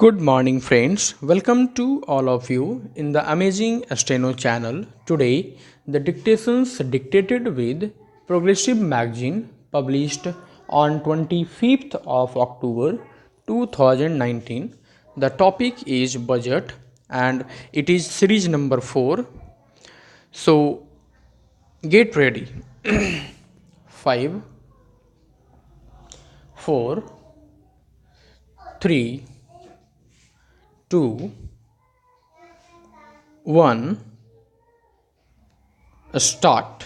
Good morning, friends. Welcome to all of you in the amazing Steno channel. Today, the dictations dictated with Progressive Magazine published on 25th of October 2019. The topic is budget and it is series number 4. So, get ready. 5, 4, 3, 2, 1. Start.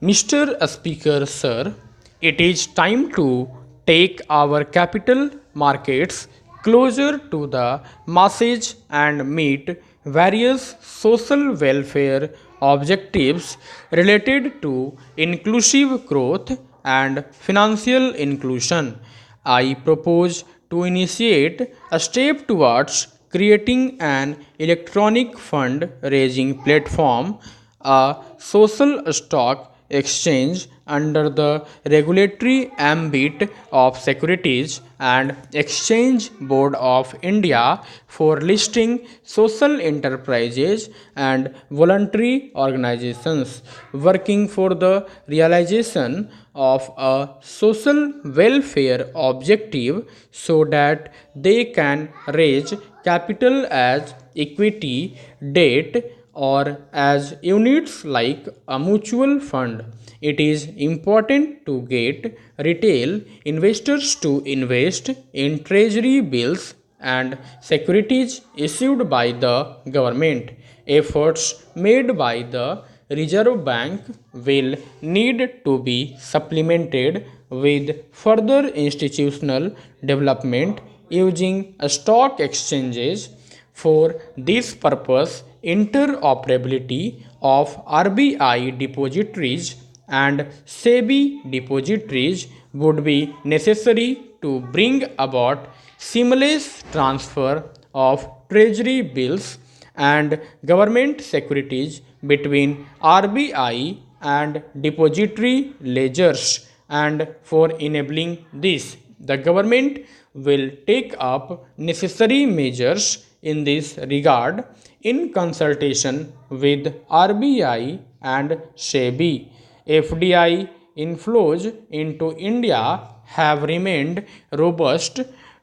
Mr. Speaker, sir, it is time to take our capital markets closer to the masses and meet various social welfare objectives related to inclusive growth and financial inclusion. I propose to initiate a step towards creating an electronic fund raising platform, a social stock exchange under the regulatory ambit of Securities and Exchange Board of India for listing social enterprises and voluntary organizations working for the realization of a social welfare objective so that they can raise capital as equity, debt, or as units like a mutual fund. It is important to get retail investors to invest in treasury bills and securities issued by the government. Efforts made by the Reserve Bank will need to be supplemented with further institutional development using stock exchanges. For this purpose, interoperability of RBI depositories and SEBI depositories would be necessary to bring about seamless transfer of treasury bills and government securities between RBI and depository ledgers. And for enabling this, the government will take up necessary measures in this regard in consultation with RBI and SEBI. FDI inflows into India have remained robust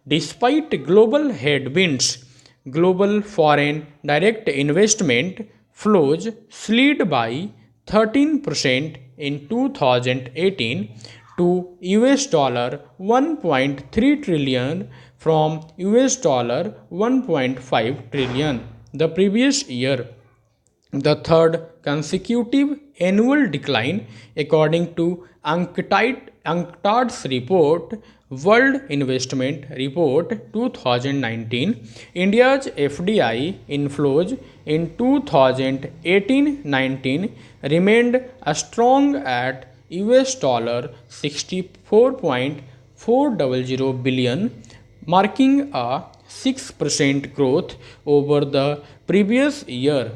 despite global headwinds. Global foreign direct investment flows slid by 13% in 2018 to US dollar 1.3 trillion from US dollar 1.5 trillion the previous year, the third consecutive annual decline according to UNCTAD's report, World Investment Report 2019. India's FDI inflows in 2018-19 remained strong at US dollar 64.400 billion, marking a 6% growth over the previous year.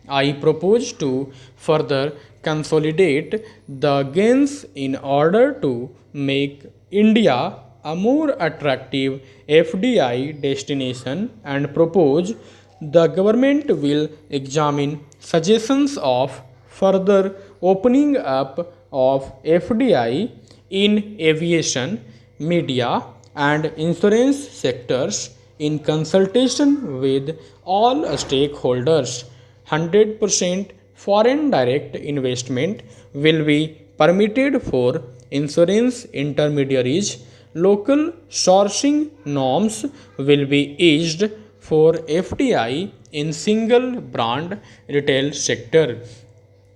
I propose to further consolidate the gains in order to make India a more attractive FDI destination and propose the government will examine suggestions of further opening up of FDI in aviation, media, and insurance sectors in consultation with all stakeholders. 100% foreign direct investment will be permitted for insurance intermediaries. Local sourcing norms will be eased for FDI in single brand retail sector.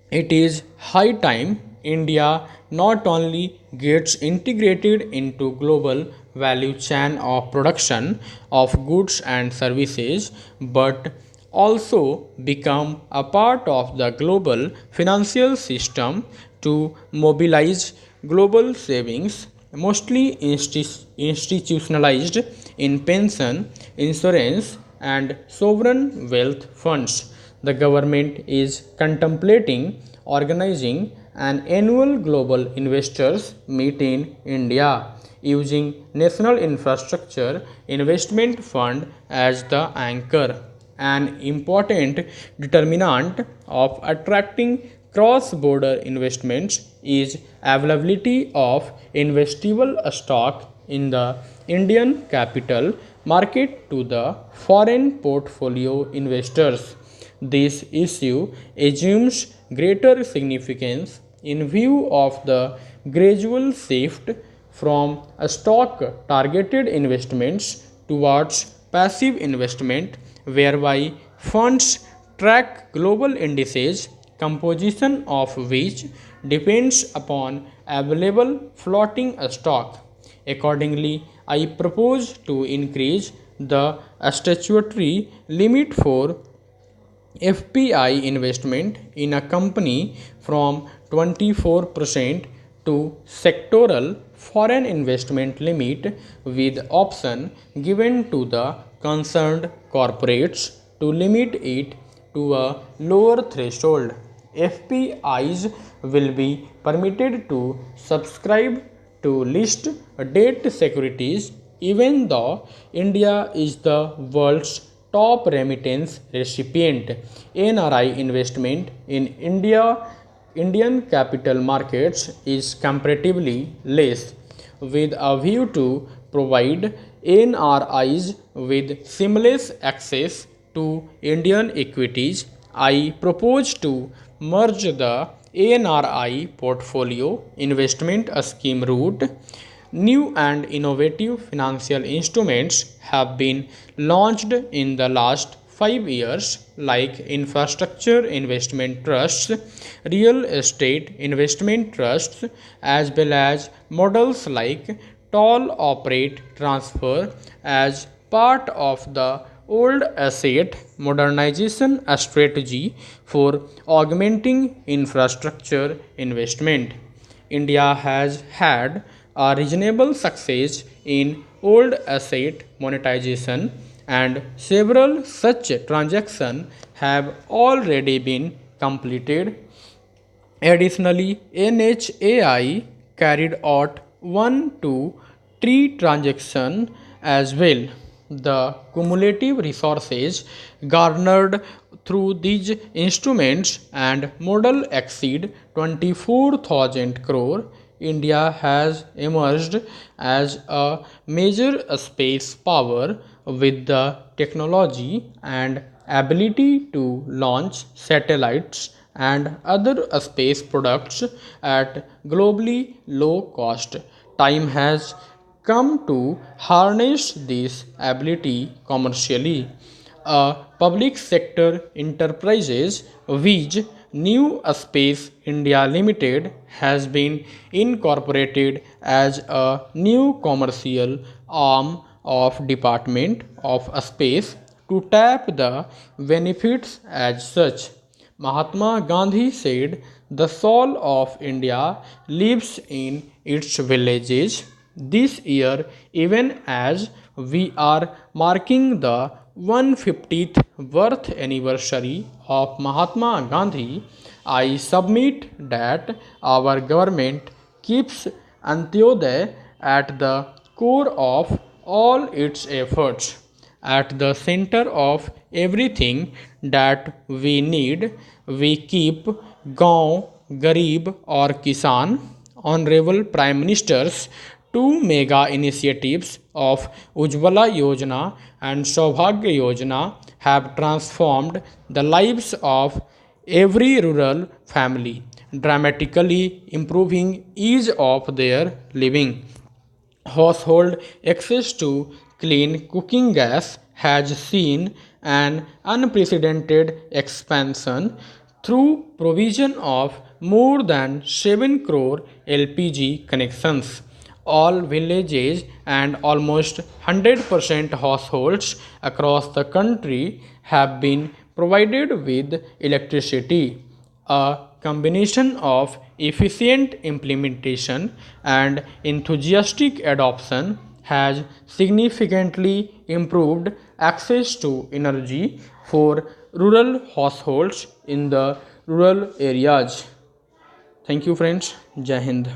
It is high time India not only gets integrated into global value chain of production of goods and services but also become a part of the global financial system to mobilize global savings, mostly institutionalized in pension, insurance, and sovereign wealth funds. The government is contemplating organizing an annual global investors meet in India. using National Infrastructure Investment Fund as the anchor. An important determinant of attracting cross-border investments is availability of investable stock in the Indian capital market to the foreign portfolio investors. This issue assumes greater significance in view of the gradual shift from stock targeted investments towards passive investment, whereby funds track global indices, composition of which depends upon available floating stock. Accordingly, I propose to increase the statutory limit for FPI investment in a company from 24% to sectoral foreign investment limit with option given to the concerned corporates to limit it to a lower threshold. FPIs will be permitted to subscribe to list debt securities even though India is the world's top remittance recipient. NRI investment in Indian capital markets is comparatively less, with a view to provide NRIs with seamless access to Indian equities. I propose to merge the ANRI portfolio investment scheme route. New and innovative financial instruments have been launched in the last 5 years, like infrastructure investment trusts, real estate investment trusts, as well as models like toll operate transfer as part of the old asset modernization strategy for augmenting infrastructure investment. India has had a reasonable success in old asset monetization, and several such transactions have already been completed. Additionally, NHAI carried out 1 to 3 transactions as well. The cumulative resources garnered through these instruments and model exceed 24,000 crore. India has emerged as a major space power with the technology and ability to launch satellites and other space products at globally low cost. Time has come to harness this ability commercially. A public sector enterprises which New Space India Limited has been incorporated as a new commercial arm of Department of Space to tap the benefits as such. Mahatma Gandhi said, "The soul of India lives in its villages." This year, even as we are marking the 150th birth anniversary of Mahatma Gandhi, I submit that our government keeps Antyodaya at the core of all its efforts, at the center of everything that we need. We keep Gaon, Garib or Kisan. Honorable Prime Minister's two mega initiatives of Ujjwala Yojana and Saubhagya Yojana have transformed the lives of every rural family, dramatically improving ease of their living. Household access to clean cooking gas has seen an unprecedented expansion through provision of more than 7 crore LPG connections. All villages and almost 100% households across the country have been provided with electricity. A combination of efficient implementation and enthusiastic adoption has significantly improved access to energy for rural households in the rural areas. Thank you, friends. Jai Hind.